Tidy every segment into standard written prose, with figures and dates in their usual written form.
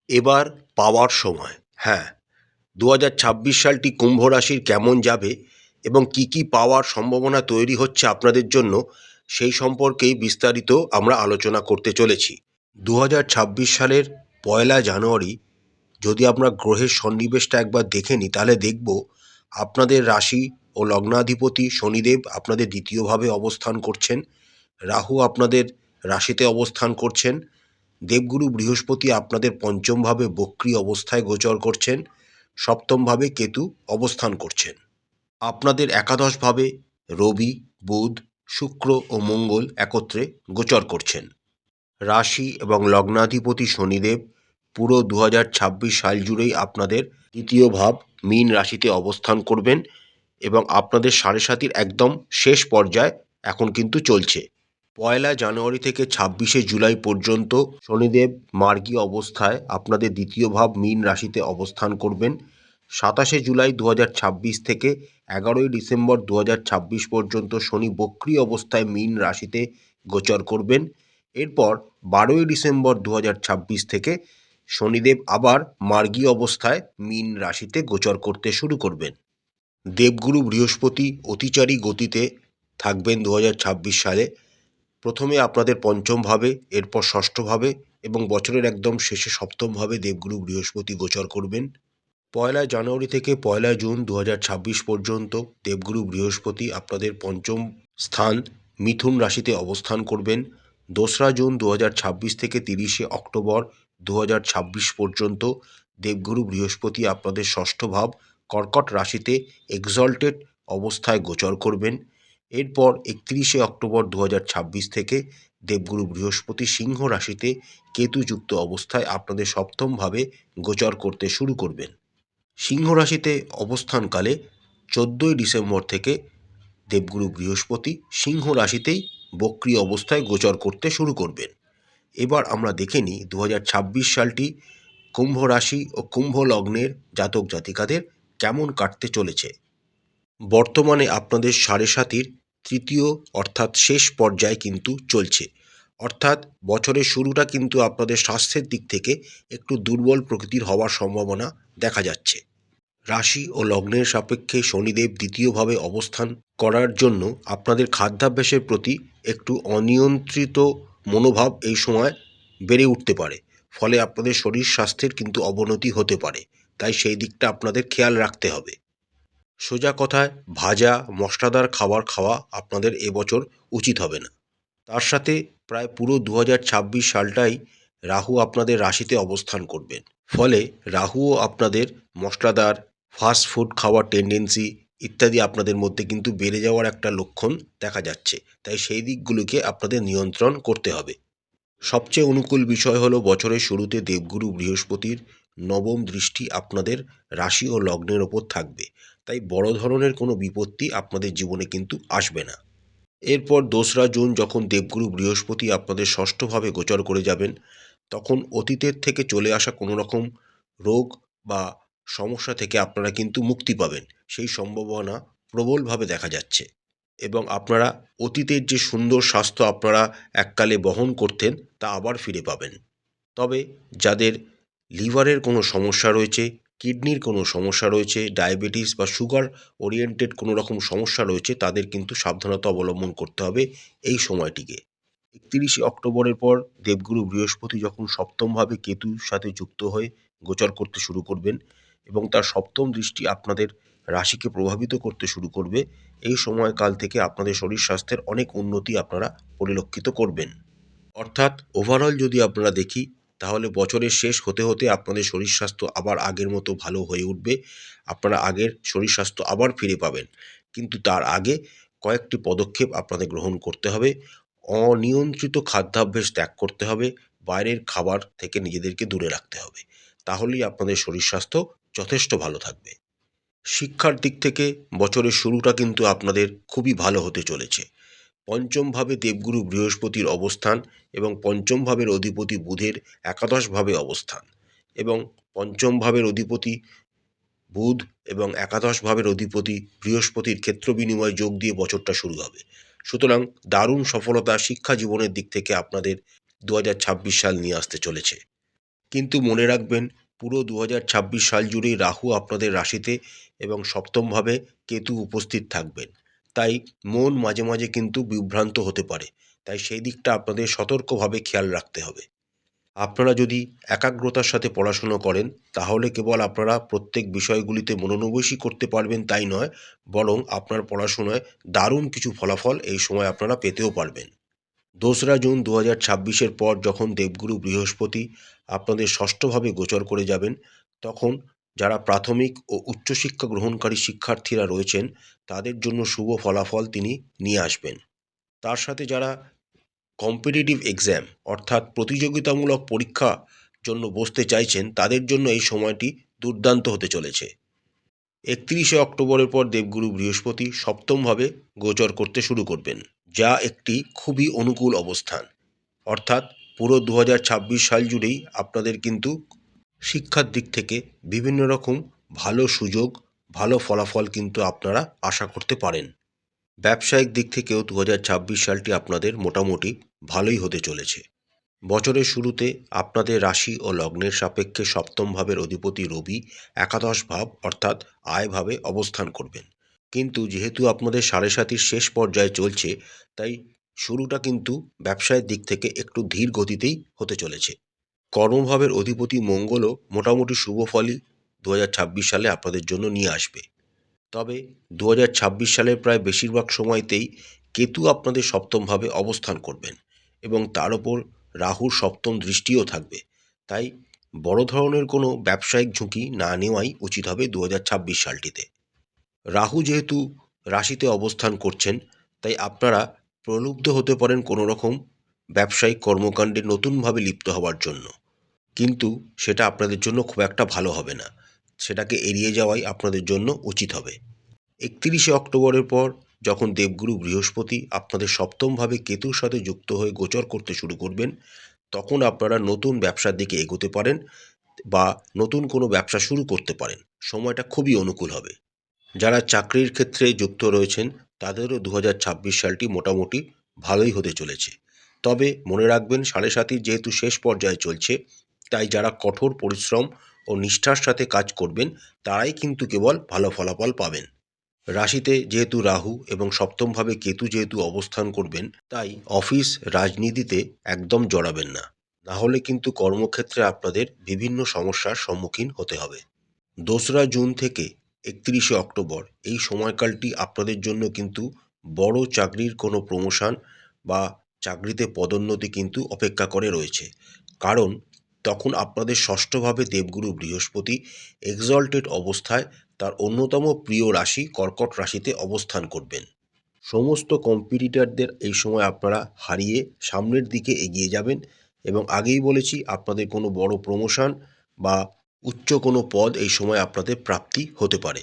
এবার পাওয়ার সময়। হ্যাঁ, ২০২৬ সালটি কুম্ভ রাশির কেমন যাবে এবং কি কি পাওয়ার সম্ভাবনা তৈরি হচ্ছে আপনাদের জন্য, সেই সম্পর্কেই বিস্তারিত আমরা আলোচনা করতে চলেছি। ২০২৬ সালের ১লা জানুয়ারি যদি আমরা গ্রহের সন্নিবেশটা একবার দেখে নিই, তাহলে দেখব আপনাদের রাশি ও লগ্নাধিপতি শনিদেব আপনাদের দ্বিতীয়ভাবে অবস্থান করছেন, রাহু আপনাদের রাশিতে অবস্থান করছেন, দেবগুরু বৃহস্পতি আপনাদের পঞ্চমভাবে বক্রী অবস্থায় গোচর করছেন, সপ্তমভাবে কেতু অবস্থান করছেন। আপনাদের একাদশভাবে রবি, বুধ, শুক্র ও মঙ্গল একত্রে গোচর করছেন। রাশি এবং লগ্নাধিপতি শনিদেব পুরো ২০২৬ সাল জুড়েই আপনাদের দ্বিতীয় ভাব মীন রাশিতে অবস্থান করবেন এবং আপনাদের সাড়ে সাতির একদম শেষ পর্যায়ে এখন কিন্তু চলছে। ১লা জানুয়ারি থেকে ২৬শে জুলাই পর্যন্ত শনিদেব মার্গী অবস্থায় আপনাদের দ্বিতীয় ভাব মীন রাশিতে অবস্থান করবেন। ২৭শে জুলাই ২০২৬ থেকে ১১ই ডিসেম্বর ২০২৬ পর্যন্ত শনি বক্রী অবস্থায় মীন রাশিতে গোচর করবেন। এরপর ১২ই ডিসেম্বর ২০২৬ থেকে শনিদেব আবার মার্গী অবস্থায় মীন রাশিতে গোচর করতে শুরু করবেন। দেবগুরু বৃহস্পতি অতিচারী গতিতে থাকবেন ২০২৬ সালে। প্রথমে আপনাদের পঞ্চমভাবে, এরপর ষষ্ঠভাবে এবং বছরের একদম শেষে সপ্তমভাবে দেবগুরু বৃহস্পতি গোচর করবেন। ১লা জানুয়ারি থেকে ১লা জুন ২০২৬ পর্যন্ত দেবগুরু বৃহস্পতি আপনাদের পঞ্চম স্থান মিথুন রাশিতে অবস্থান করবেন। ২রা জুন ২০২৬ থেকে ৩০শে অক্টোবর ২০২৬ পর্যন্ত দেবগুরু বৃহস্পতি আপনাদের ষষ্ঠ ভাব কর্কট রাশিতে এক্সল্টেড অবস্থায় গোচর করবেন। এরপর ৩১শে অক্টোবর ২০২৬ থেকে দেবগুরু বৃহস্পতি সিংহ রাশিতে কেতুযুক্ত অবস্থায় আপনাদের সপ্তমভাবে গোচর করতে শুরু করবেন। সিংহ রাশিতে অবস্থানকালে ১৪ই ডিসেম্বর থেকে দেবগুরু বৃহস্পতি সিংহ রাশিতেই বক্রী অবস্থায় গোচর করতে শুরু করবেন। এবার আমরা দেখে নিই ২০২৬ সালটি কুম্ভ রাশি ও কুম্ভ লগ্নের জাতক জাতিকাদের কেমন কাটতে চলেছে। বর্তমানে আপনাদের সাড়ে সাতির তৃতীয় অর্থাৎ শেষ পর্যায়ে কিন্তু চলছে, অর্থাৎ বছরের শুরুটা কিন্তু আপনাদের স্বাস্থ্যের দিক থেকে একটু দুর্বল প্রকৃতির হওয়ার সম্ভাবনা দেখা যাচ্ছে। রাশি ও লগ্নের সাপেক্ষে শনিদেব দ্বিতীয়ভাবে অবস্থান করার জন্য আপনাদের খাদ্যাভ্যাসের প্রতি একটু অনিয়ন্ত্রিত মনোভাব এই সময় বেড়ে উঠতে পারে, ফলে আপনাদের শরীর স্বাস্থ্যের কিন্তু অবনতি হতে পারে, তাই সেই দিকটা আপনাদের খেয়াল রাখতে হবে। সোজা কথায় ভাজা মশলাদার খাবার খাওয়া আপনাদের এবছর উচিত হবে না। তার সাথে প্রায় পুরো ২০২৬ সালটাই রাহু আপনাদের রাশিতে অবস্থান করবেন, ফলে রাহুও আপনাদের মশলাদার ফাস্ট ফুড খাওয়ার টেন্ডেন্সি ইত্যাদি আপনাদের মধ্যে কিন্তু বেড়ে যাওয়ার একটা লক্ষণ দেখা যাচ্ছে, তাই সেই দিকগুলোকে আপনাদের নিয়ন্ত্রণ করতে হবে। সবচেয়ে অনুকূল বিষয় হলো বছরের শুরুতে দেবগুরু বৃহস্পতির নবম দৃষ্টি আপনাদের রাশি ও লগ্নের ওপর থাকবে, তাই বড় ধরনের কোনো বিপত্তি আপনাদের জীবনে কিন্তু আসবে না। এরপর ২রা জুন যখন দেবগুরু বৃহস্পতি আপনাদের ষষ্ঠভাবে গোচর করে যাবেন, তখন অতীতের থেকে চলে আসা কোনো রকম রোগ বা সমস্যা থেকে আপনারা কিন্তু মুক্তি পাবেন, সেই সম্ভাবনা প্রবলভাবে দেখা যাচ্ছে। এবং আপনারা অতীতের যে সুন্দর স্বাস্থ্য আপনারা এককালে বহন করতেন তা আবার ফিরে পাবেন। তবে যাদের লিভারের কোনো সমস্যা রয়েছে, কিডনির কোনো সমস্যা রয়েছে, ডায়াবেটিস বা সুগার ওরিয়েন্টেড কোনো রকম সমস্যা রয়েছে, তাদের কিন্তু সাবধানতা অবলম্বন করতে হবে এই সময়টিকে। ৩১শে অক্টোবরের পর দেবগুরু বৃহস্পতি যখন সপ্তমভাবে কেতুর সাথে যুক্ত হয়ে গোচর করতে শুরু করবেন এবং তার সপ্তম দৃষ্টি আপনাদের রাশিকে প্রভাবিত করতে শুরু করবে, এই সময়কাল থেকে আপনাদের শরীর স্বাস্থ্যের অনেক উন্নতি আপনারা পরিলক্ষিত করবেন। অর্থাৎ ওভারঅল যদি আপনারা দেখি, তাহলে বছরের শেষ হতে হতে আপনাদের শরীর স্বাস্থ্য আবার আগের মতো ভালো হয়ে উঠবে, আপনারা আগের শরীর স্বাস্থ্য আবার ফিরে পাবেন। কিন্তু তার আগে কয়েকটি পদক্ষেপ আপনাদের গ্রহণ করতে হবে। অনিয়ন্ত্রিত খাদ্যাভ্যাস ত্যাগ করতে হবে, বাইরের খাবার থেকে নিজেদেরকে দূরে রাখতে হবে, তাহলেই আপনাদের শরীর স্বাস্থ্য যথেষ্ট ভালো থাকবে। শিক্ষার দিক থেকে বছরের শুরুটা কিন্তু আপনাদের খুবই ভালো হতে চলেছে। পঞ্চমভাবে দেবগুরু বৃহস্পতির অবস্থান এবং পঞ্চম ভাবের অধিপতি বুধের একাদশভাবে অবস্থান এবং পঞ্চম ভাবের অধিপতি বুধ এবং একাদশ ভাবের অধিপতি বৃহস্পতির ক্ষেত্র বিনিময় যোগ দিয়ে বছরটা শুরু হবে। সুতরাং দারুণ সফলতা শিক্ষা জীবনের দিক থেকে আপনাদের ২০২৬ সাল নিয়ে আসতে চলেছে। কিন্তু মনে রাখবেন, পুরো 2026 সাল জুড়েই রাহু আপনাদের রাশিতে এবং সপ্তমভাবে কেতু উপস্থিত থাকবেন। তাই মন মাঝে মাঝে কিন্তু বিভ্রান্ত হতে পারে। তাই সেই দিকটা আপনাদের সতর্কভাবে খেয়াল রাখতে হবে। আপনারা যদি একাগ্রতার সাথে পড়াশুনো করেন, তাহলে কেবল আপনারা প্রত্যেক বিষয়গুলিতে মনোনিবেশই করতে পারবেন তাই নয়, বরং আপনার পড়াশোনায় দারুণ কিছু ফলাফল এই সময় আপনারা পেতেও পারবেন। 2রা জুন 2026-এর পর যখন দেবগুরু বৃহস্পতি আপনাদের ষষ্ঠভাবে গোচর করে যাবেন, তখন যারা প্রাথমিক ও উচ্চশিক্ষা গ্রহণকারী শিক্ষার্থীরা রয়েছেন, তাদের জন্য শুভ ফলাফল তিনি নিয়ে আসবেন। তার সাথে যারা কম্পিটিটিভ এক্সাম অর্থাৎ প্রতিযোগিতামূলক পরীক্ষা জন্য বসতে চাইছেন, তাদের জন্য এই সময়টি দুর্দান্ত হতে চলেছে। 31শে অক্টোবরের পর দেবগুরু বৃহস্পতি সপ্তমভাবে গোচর করতে শুরু করবেন, যা একটি খুবই অনুকূল অবস্থান। অর্থাৎ পুরো 2026 সাল জুড়েই আপনাদের কিন্তু শিক্ষার দিক থেকে বিভিন্ন রকম ভালো সুযোগ, ভালো ফলাফল কিন্তু আপনারা আশা করতে পারেন। ব্যবসায়িক দিক থেকেও 2026 সালটি আপনাদের মোটামুটি ভালোই হতে চলেছে। বছরের শুরুতে আপনাদের রাশি ও লগ্নের সাপেক্ষে সপ্তম ভাবের অধিপতি রবি একাদশ ভাব অর্থাৎ আয় ভাবে অবস্থান করবেন। কিন্তু যেহেতু আপনাদের সাড়ে সাতির শেষ পর্যায়ে চলছে, তাই শুরুটা কিন্তু ব্যবসায়ের দিক থেকে একটু ধীর গতিতেই হতে চলেছে। কর্মভাবের অধিপতি মঙ্গলও মোটামুটি শুভ ফলই 2026 সালে আপনাদের জন্য নিয়ে আসবে। তবে 2026 সালের প্রায় বেশিরভাগ সময়তেই কেতু আপনাদের সপ্তমভাবে অবস্থান করবেন এবং তার ওপর রাহুর সপ্তম দৃষ্টিও থাকবে। তাই বড় ধরনের কোনো ব্যবসায়িক ঝুঁকি না নেওয়াই উচিত হবে 2026 সালটিতে। রাহু যেহেতু রাশিতে অবস্থান করছেন, তাই আপনারা প্রলুব্ধ হতে পারেন কোনো রকম ব্যবসায়িক কর্মকাণ্ডে নতুনভাবে লিপ্ত হওয়ার জন্য। কিন্তু সেটা আপনাদের জন্য খুব একটা ভালো হবে না। সেটাকে এড়িয়ে যাওয়াই আপনাদের জন্য উচিত হবে। 31শে অক্টোবরের পর যখন দেবগুরু বৃহস্পতি আপনাদের সপ্তমভাবে কেতুর সাথে যুক্ত হয়ে গোচর করতে শুরু করবেন, তখন আপনারা নতুন ব্যবসার দিকে এগোতে পারেন বা নতুন কোনো ব্যবসা শুরু করতে পারেন। সময়টা খুবই অনুকূল হবে। যারা চাকরির ক্ষেত্রে যুক্ত রয়েছেন, তাদেরও 2026 সালটি মোটামুটি ভালোই হতে চলেছে। তবে মনে রাখবেন, সাড়ে সাতির যেহেতু শেষ পর্যায়ে চলছে, তাই যারা কঠোর পরিশ্রম ও নিষ্ঠার সাথে কাজ করবেন, তারাই কিন্তু কেবল ভালো ফলাফল পাবেন। রাশিতে যেহেতু রাহু এবং সপ্তমভাবে কেতু যেহেতু অবস্থান করবেন, তাই অফিস রাজনীতিতে একদম জড়াবেন না। না হলে কিন্তু কর্মক্ষেত্রে আপনাদের বিভিন্ন সমস্যার সম্মুখীন হতে হবে। 2রা জুন থেকে 31শে অক্টোবর এই সময়কালটি আপনাদের জন্য কিন্তু বড় চাকরির কোনো প্রমোশন বা চাকরিতে পদোন্নতি কিন্তু অপেক্ষা করে রয়েছে। কারণ তখন আপনাদের ষষ্ঠভাবে দেবগুরু বৃহস্পতি এক্সল্টেড অবস্থায় তার অন্যতম প্রিয় রাশি কর্কট রাশিতে অবস্থান করবেন। সমস্ত কম্পিটিটরদের এই সময় আপনারা হারিয়ে সামনের দিকে এগিয়ে যাবেন এবং আগেই বলেছি, আপনাদের কোনো বড় প্রমোশন বা উচ্চ কোনো পদ এই সময় আপনাদের প্রাপ্তি হতে পারে।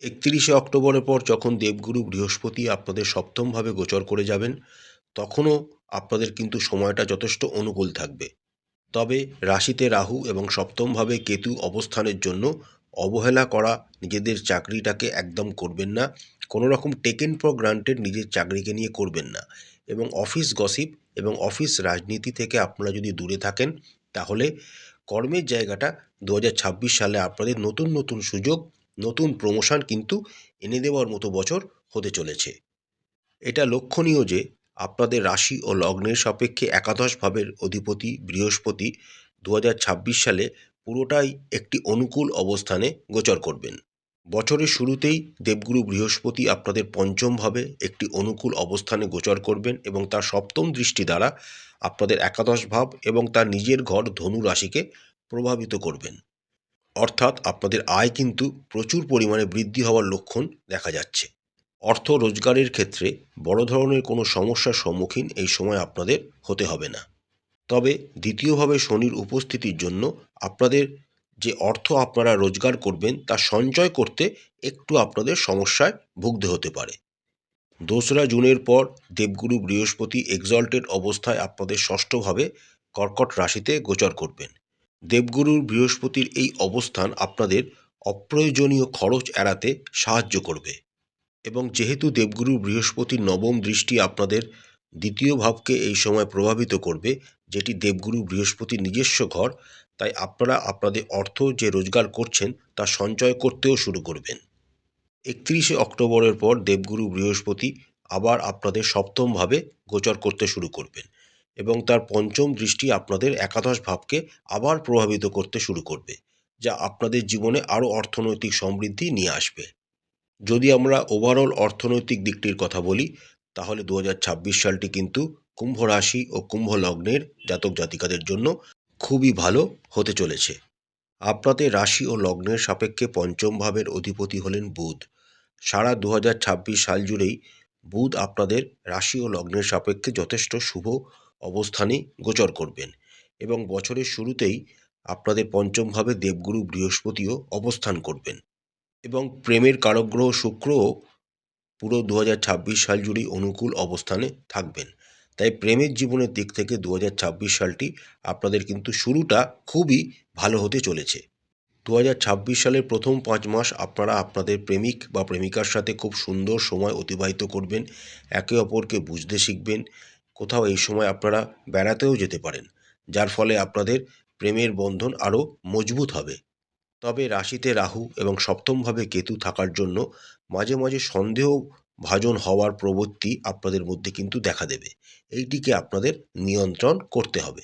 31শে অক্টোবরের পর যখন দেবগুরু বৃহস্পতি আপনাদের সপ্তমভাবে গোচর করে যাবেন, তখনও আপনাদের কিন্তু সময়টা যথেষ্ট অনুকূল থাকবে। তবে রাশিতে রাহু এবং সপ্তমভাবে কেতু অবস্থানের জন্য অবহেলা করা, নিজেদের চাকরিটাকে একদম করবেন না। কোনো রকম টেকেন ফর গ্রান্টেড নিজের চাকরিকে নিয়ে করবেন না এবং অফিস গসিপ এবং অফিস রাজনীতি থেকে আপনারা যদি দূরে থাকেন, তাহলে কর্মের জায়গাটা 2026 সালে আপনাদের নতুন নতুন সুযোগ, নতুন প্রমোশন কিন্তু এনে দেওয়ার মতো বছর হতে চলেছে। এটা লক্ষণীয় যে আপনাদের রাশি ও লগ্নের সাপেক্ষে একাদশ ভাবের অধিপতি বৃহস্পতি 2026 সালে পুরোটাই একটি অনুকূল অবস্থানে গোচর করবেন। বছরের শুরুতেই দেবগুরু বৃহস্পতি আপনাদের পঞ্চম ভাবে একটি অনুকূল অবস্থানে গোচর করবেন এবং তার সপ্তম দৃষ্টি দ্বারা আপনাদের একাদশ ভাব এবং তার নিজের ঘর ধনু রাশিকে প্রভাবিত করবেন। অর্থাৎ আপনাদের আয় কিন্তু প্রচুর পরিমাণে বৃদ্ধি হওয়ার লক্ষণ দেখা যাচ্ছে। অর্থ রোজগারের ক্ষেত্রে বড় ধরনের কোনো সমস্যার সম্মুখীন এই সময় আপনাদের হতে হবে না। তবে দ্বিতীয়ভাবে শনির উপস্থিতির জন্য আপনাদের যে অর্থ আপনারা রোজগার করবেন তা সঞ্চয় করতে একটু আপনাদের সমস্যায় ভুগতে হতে পারে। 2রা জুনের পর দেবগুরু বৃহস্পতি এক্সল্টেড অবস্থায় আপনাদের ষষ্ঠভাবে কর্কট রাশিতে গোচর করবেন। দেবগুরুর বৃহস্পতির এই অবস্থান আপনাদের অপ্রয়োজনীয় খরচ এড়াতে সাহায্য করবে এবং যেহেতু দেবগুরু বৃহস্পতির নবম দৃষ্টি আপনাদের দ্বিতীয় ভাবকে এই সময় প্রভাবিত করবে, যেটি দেবগুরু বৃহস্পতির নিজস্ব ঘর, তাই আপনারা আপনাদের অর্থ যে রোজগার করছেন তা সঞ্চয় করতেও শুরু করবেন। 31শে অক্টোবরের পর দেবগুরু বৃহস্পতি আবার আপনাদের সপ্তমভাবে গোচর করতে শুরু করবেন এবং তার পঞ্চম দৃষ্টি আপনাদের একাদশ ভাবকে আবার প্রভাবিত করতে শুরু করবে, যা আপনাদের জীবনে আরও অর্থনৈতিক সমৃদ্ধি নিয়ে আসবে। যদি আমরা ওভারঅল অর্থনৈতিক দিকটির কথা বলি, তাহলে 2026 সালটি কিন্তু কুম্ভ রাশি ও কুম্ভ লগ্নের জাতক জাতিকাদের জন্য খুবই ভালো হতে চলেছে। আপনাদের রাশি ও লগ্নের সাপেক্ষে পঞ্চম ভাবের অধিপতি হলেন বুধ। সারা 2026 সাল জুড়েই বুধ আপনাদের রাশি ও লগ্নের সাপেক্ষে যথেষ্ট শুভ অবস্থানে গোচর করবেন এবং বছরের শুরুতেই আপনাদের পঞ্চম ভাবে দেবগুরু বৃহস্পতিও অবস্থান করবেন এবং প্রেমের কারক গ্রহ শুক্রও পুরো 2026 সাল জুড়েই অনুকূল অবস্থানে থাকবেন। তাই প্রেমের জীবনের দিক থেকে 2026 সালটি আপনাদের কিন্তু শুরুটা খুবই ভালো হতে চলেছে। 2026 সালের প্রথম 5 মাস আপনারা আপনাদের প্রেমিক বা প্রেমিকার সাথে খুব সুন্দর সময় অতিবাহিত করবেন, একে অপরকে বুঝতে শিখবেন। কোথাও এই সময় আপনারা বেড়াতেও যেতে পারেন, যার ফলে আপনাদের প্রেমের বন্ধন আরও মজবুত হবে। তবে রাশিতে রাহু এবং সপ্তমভাবে কেতু থাকার জন্য মাঝে মাঝে সন্দেহভাজন হওয়ার প্রবৃত্তি আপনাদের মধ্যে কিন্তু দেখা দেবে। এইটিকে আপনাদের নিয়ন্ত্রণ করতে হবে।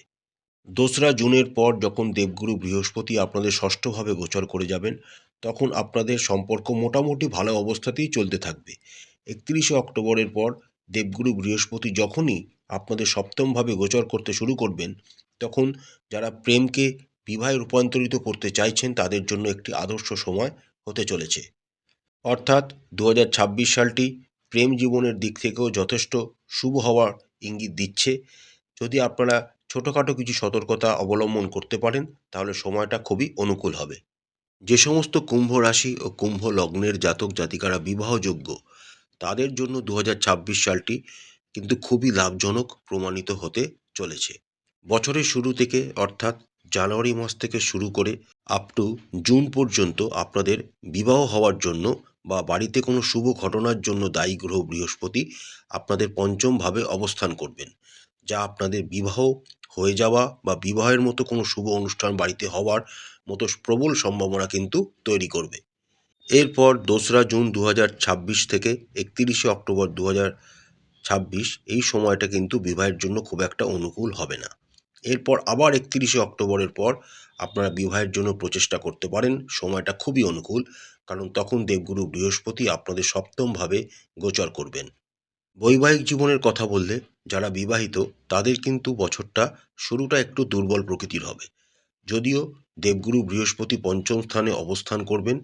2রা জুনের পর যখন দেবগুরু বৃহস্পতি আপনাদের ষষ্ঠভাবে গোচর করে যাবেন, তখন আপনাদের সম্পর্ক মোটামুটি ভালো অবস্থাতেই চলতে থাকবে। 31শে অক্টোবরের পর দেবগুরু বৃহস্পতি যখনই আপনাদের সপ্তমভাবে গোচর করতে শুরু করবেন, তখন যারা প্রেমকে বিবাহে রূপান্তরিত করতে চাইছেন তাদের জন্য একটি আদর্শ সময় হতে চলেছে। অর্থাৎ 2026 সালটি প্রেম জীবনের দিক থেকেও যথেষ্ট শুভ হওয়ার ইঙ্গিত দিচ্ছে। যদি আপনারা ছোটোখাটো কিছু সতর্কতা অবলম্বন করতে পারেন, তাহলে সময়টা খুবই অনুকূল হবে। যে সমস্ত কুম্ভ রাশি ও কুম্ভ লগ্নের জাতক জাতিকারা বিবাহযোগ্য, তাদের জন্য 2026 সালটি কিন্তু খুবই লাভজনক প্রমাণিত হতে চলেছে। বছরের শুরু থেকে অর্থাৎ জানুয়ারি মাস থেকে শুরু করে আপ টু জুন পর্যন্ত আপনাদের বিবাহ হওয়ার জন্য বা বাড়িতে কোনো শুভ ঘটনার জন্য দায়ী গ্রহ বৃহস্পতি আপনাদের পঞ্চম ভাবে অবস্থান করবেন, যা আপনাদের বিবাহ হয়ে যাওয়া বা বিবাহের মতো কোনো শুভ অনুষ্ঠান বাড়িতে হওয়ার মতো প্রবল সম্ভাবনা কিন্তু তৈরি করবে। এরপর 2রা জুন 2026 থেকে 31শে অক্টোবর 2026 এই সময়টা কিন্তু বিবাহের জন্য খুব একটা অনুকূল হবে না। এরপর আবার 31শে অক্টোবরের পর আপনারা বিবাহের জন্য প্রচেষ্টা করতে পারেন, সময়টা খুবই অনুকূল, কারণ তখন দেবগুরু বৃহস্পতি আপনাদের সপ্তমভাবে গোচর করবেন। বৈবাহিক জীবনের কথা বললে যারা বিবাহিত তাদের কিন্তু বছরটা শুরুটা একটু দুর্বল প্রকৃতির হবে, যদিও দেবগুরু বৃহস্পতি পঞ্চম স্থানে অবস্থান করবেন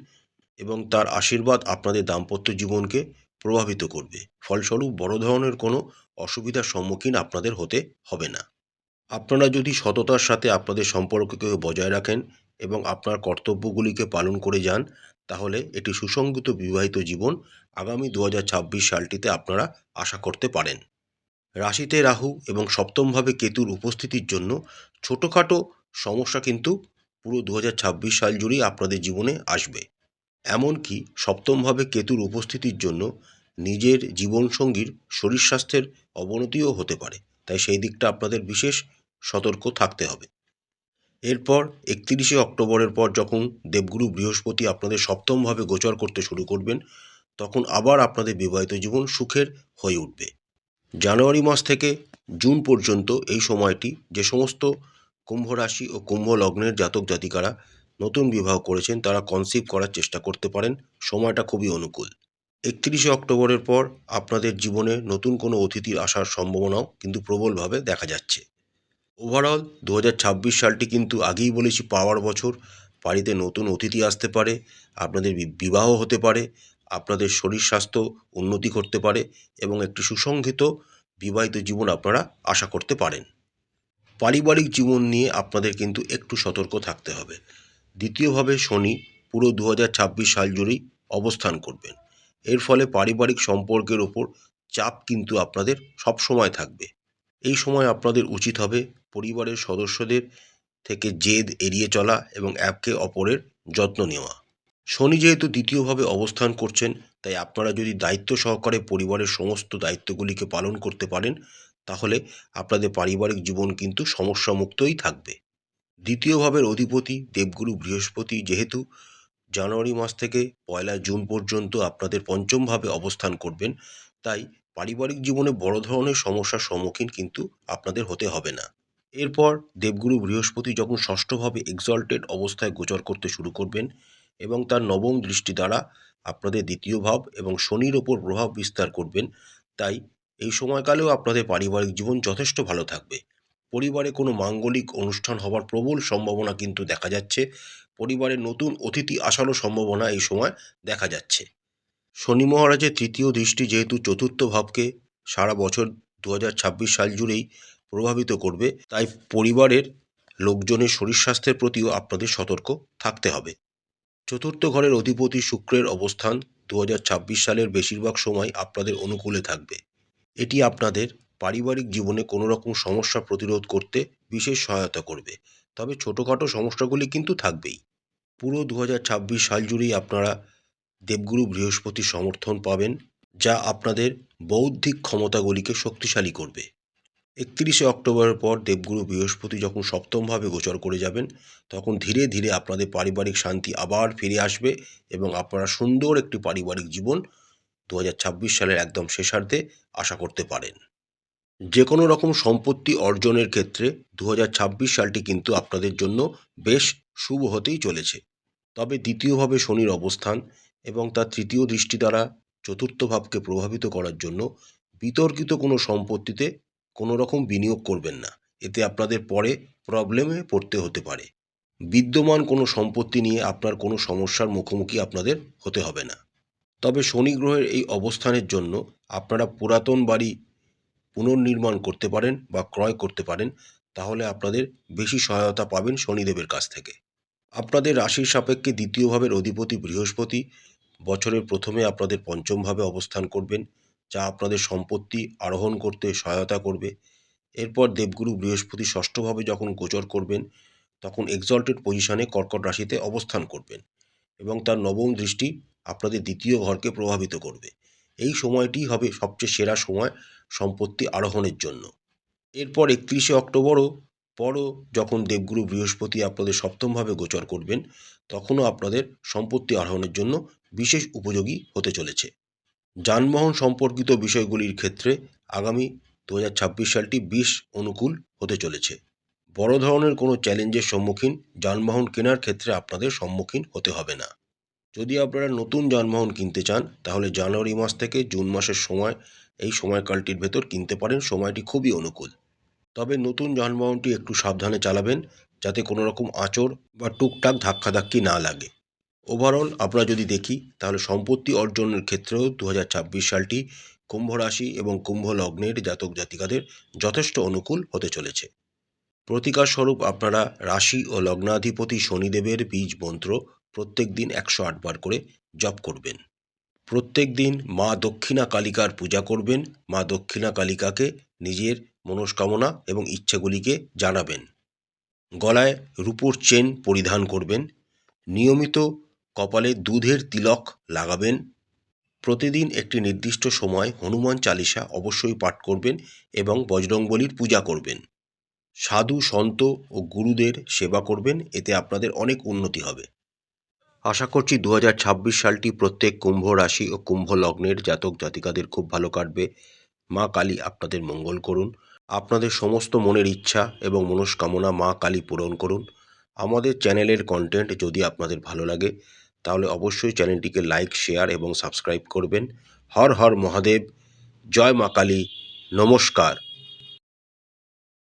এবং তার আশীর্বাদ আপনাদের দাম্পত্য জীবনকে প্রভাবিত করবে। ফলস্বরূপ বড় ধরনের কোনো অসুবিধার সম্মুখীন আপনাদের হতে হবে না। আপনারা যদি সততার সাথে আপনাদের সম্পর্ককে বজায় রাখেন এবং আপনার কর্তব্যগুলিকে পালন করে যান, তাহলে এটি সুসংগত বিবাহিত জীবন আগামী 2026 সালটিতে আপনারা আশা করতে পারেন। রাশিতে রাহু এবং সপ্তমভাবে কেতুর উপস্থিতির জন্য ছোটোখাটো সমস্যা কিন্তু পুরো 2026 সাল জুড়েই আপনাদের জীবনে আসবে। এমনকি সপ্তমভাবে কেতুর উপস্থিতির জন্য নিজের জীবনসঙ্গীর শরীর স্বাস্থ্যের অবনতিও হতে পারে, তাই সেই দিকটা আপনাদের বিশেষ সতর্ক থাকতে হবে। এরপর 31শে অক্টোবরের পর যখন দেবগুরু বৃহস্পতি আপনাদের সপ্তমভাবে গোচর করতে শুরু করবেন, তখন আবার আপনাদের বিবাহিত জীবন সুখের হয়ে উঠবে। জানুয়ারি মাস থেকে জুন পর্যন্ত এই সময়টি যে সমস্ত কুম্ভ রাশি ও কুম্ভ লগ্নের জাতক জাতিকারা নতুন বিবাহ করেছেন তারা কনসিভ করার চেষ্টা করতে পারেন, সময়টা খুবই অনুকূল। 31শে অক্টোবরের পর আপনাদের জীবনে নতুন কোনো অতিথির আসার সম্ভাবনাও কিন্তু প্রবলভাবে দেখা যাচ্ছে। ওভারঅল 2026 সালটি কিন্তু আগেই বলেছি পাওয়ার বছর। বাড়িতে নতুন অতিথি আসতে পারে, আপনাদের বিবাহ হতে পারে, আপনাদের শরীর স্বাস্থ্য উন্নতি করতে পারে এবং একটি সুসংহত বিবাহিত জীবন আপনারা আশা করতে পারেন। পারিবারিক জীবন নিয়ে আপনাদের কিন্তু একটু সতর্ক থাকতে হবে। দ্বিতীয়ভাবে শনি পুরো 2026 সাল জুড়েই অবস্থান করবেন। এর ফলে পারিবারিক সম্পর্কের ওপর চাপ কিন্তু আপনাদের সবসময় থাকবে। এই সময় আপনাদের উচিত হবে পরিবারের সদস্যদের থেকে জেদ এড়িয়ে চলা এবং একে অপরের যত্ন নেওয়া। শনি যেহেতু দ্বিতীয়ভাবে অবস্থান করছেন, তাই আপনারা যদি দায়িত্ব সহকারে পরিবারের সমস্ত দায়িত্বগুলিকে পালন করতে পারেন, তাহলে আপনাদের পারিবারিক জীবন কিন্তু সমস্যামুক্তই থাকবে। দ্বিতীয় ভাবের অধিপতি দেবগুরু বৃহস্পতি যেহেতু জানুয়ারি মাস থেকে 1 জুন পর্যন্ত আপনাদের পঞ্চম ভাবে অবস্থান করবেন, তাই পারিবারিক জীবনে বড় ধরনের সমস্যার সম্মুখীন কিন্তু আপনাদের হতে হবে না। এরপর দেবগুরু বৃহস্পতি যখন ষষ্ঠভাবে এক্সল্টেড অবস্থায় গোচর করতে শুরু করবেন এবং তার নবম দৃষ্টি দ্বারা আপনাদের দ্বিতীয় ভাব এবং শনির ওপর প্রভাব বিস্তার করবেন, তাই এই সময়কালেও আপনাদের পারিবারিক জীবন যথেষ্ট ভালো থাকবে। পরিবারে কোনো মাঙ্গলিক অনুষ্ঠান হওয়ার প্রবল সম্ভাবনা কিন্তু দেখা যাচ্ছে। পরিবারে নতুন অতিথি আসারও সম্ভাবনা এই সময় দেখা যাচ্ছে। শনি মহারাজের তৃতীয় দৃষ্টি যেহেতু চতুর্থ ভাবকে সারা বছর 2026 সাল জুড়েই প্রভাবিত করবে, তাই পরিবারের লোকজনের শরীর স্বাস্থ্যের প্রতিও আপনাদের সতর্ক থাকতে হবে। চতুর্থ ঘরের অধিপতি শুক্রের অবস্থান 2026 সালের বেশিরভাগ সময় আপনাদের অনুকূলে থাকবে। এটি আপনাদের পারিবারিক জীবনে কোনো রকম সমস্যা প্রতিরোধ করতে বিশেষ সহায়তা করবে, তবে ছোটোখাটো সমস্যাগুলি কিন্তু থাকবেই। পুরো 2026 সাল জুড়েই আপনারা দেবগুরু বৃহস্পতির সমর্থন পাবেন, যা আপনাদের বৌদ্ধিক ক্ষমতাগুলিকে শক্তিশালী করবে। 31শে অক্টোবরের পর দেবগুরু বৃহস্পতি যখন সপ্তমভাবে গোচর করে যাবেন, তখন ধীরে ধীরে আপনাদের পারিবারিক শান্তি আবার ফিরে আসবে এবং আপনারা সুন্দর একটি পারিবারিক জীবন 2026 সালের একদম শেষার্ধে আশা করতে পারেন। যে কোনো রকম সম্পত্তি অর্জনের ক্ষেত্রে 2026 সালটি কিন্তু আপনাদের জন্য বেশ শুভ হতেই চলেছে। তবে দ্বিতীয়ভাবে শনির অবস্থান এবং তার তৃতীয় দৃষ্টি দ্বারা চতুর্থ ভাবকে প্রভাবিত করার জন্য বিতর্কিত কোনো সম্পত্তিতে কোনো রকম বিনিয়োগ করবেন না, এতে আপনাদের পরে প্রবলেমে পড়তে হতে পারে। বিদ্যমান কোনো সম্পত্তি নিয়ে আপনার কোনো সমস্যার মুখোমুখি আপনাদের হতে হবে না। তবে শনি গ্রহের এই অবস্থানের জন্য আপনারা পুরাতন বাড়ি পুনর্নির্মাণ করতে পারেন বা ক্রয় করতে পারেন, তাহলে আপনাদের বেশি সহায়তা পাবেন শনিদেবের কাছ থেকে। আপনাদের রাশির সাপেক্ষে দ্বিতীয় ভাবের অধিপতি বৃহস্পতি বছরের প্রথমে আপনাদের পঞ্চম ভাবে অবস্থান করবেন, যা আপনাদের সম্পত্তি আরোহণ করতে সহায়তা করবে। এরপর দেবগুরু বৃহস্পতি ষষ্ঠভাবে যখন গোচর করবেন, তখন এক্সল্টেড পজিশনে কর্কট রাশিতে অবস্থান করবেন এবং তার নবম দৃষ্টি আপনাদের দ্বিতীয় ঘরকে প্রভাবিত করবে। এই সময়টি হবে সবচেয়ে সেরা সময় সম্পত্তি আরোহণের জন্য। এরপর 31শে অক্টোবরও যখন দেবগুরু বৃহস্পতি আপনাদের সপ্তমভাবে গোচর করবেন, তখনও আপনাদের সম্পত্তি আরোহণের জন্য বিশেষ উপযোগী হতে চলেছে। যানবাহন সম্পর্কিত বিষয়গুলির ক্ষেত্রে আগামী 2026 সালটি বেশ অনুকূল হতে চলেছে। বড় ধরনের কোনো চ্যালেঞ্জের সম্মুখীন যানবাহন কেনার ক্ষেত্রে আপনাদের সম্মুখীন হতে হবে না। যদি আপনারা নতুন যানবাহন কিনতে চান, তাহলে জানুয়ারি মাস থেকে জুন মাসের সময় এই সময়কালটির ভেতর কিনতে পারেন, সময়টি খুবই অনুকূল। তবে নতুন যানবাহনটি একটু সাবধানে চালাবেন, যাতে কোনো রকম আঁচড় বা টুকটাক ধাক্কাধাক্কি না লাগে। ওভারঅল আমরা যদি দেখি, তাহলে সম্পত্তি অর্জনের ক্ষেত্রেও 2026 সালটি কুম্ভ রাশি এবং কুম্ভ লগ্নের জাতক জাতিকাদের যথেষ্ট অনুকূল হতে চলেছে। প্রতিকার স্বরূপ আপনারা রাশি ও লগ্নাধিপতি শনিদেবের বীজ মন্ত্র প্রত্যেক দিন 108 বার করে জপ করবেন। প্রত্যেক দিন মা দক্ষিণা কালিকার পূজা করবেন। মা দক্ষিণা কালিকাকে নিজের মনস্কামনা এবং ইচ্ছেগুলিকে জানাবেন। গলায় রূপোর চেন পরিধান করবেন। নিয়মিত কপালে দুধের তিলক লাগাবেন। প্রতিদিন একটি নির্দিষ্ট সময় হনুমান চালিসা অবশ্যই পাঠ করবেন এবং বজরংবলীর পূজা করবেন। সাধু সন্ত ও গুরুদের সেবা করবেন, এতে আপনাদের অনেক উন্নতি হবে। আশা করছি 2026 সালটি প্রত্যেক কুম্ভ রাশি ও কুম্ভ লগ্নের জাতক জাতিকাদের খুব ভালো কাটবে। মা কালী আপনাদের মঙ্গল করুন। আপনাদের সমস্ত মনের ইচ্ছা এবং মনস্কামনা মা কালী পূরণ করুন। আমাদের চ্যানেলের কন্টেন্ট যদি আপনাদের ভালো লাগে, তাহলে অবশ্যই চ্যানেলটিকে লাইক, শেয়ার এবং সাবস্ক্রাইব করবেন। হর হর মহাদেব, জয় মা কালী, নমস্কার।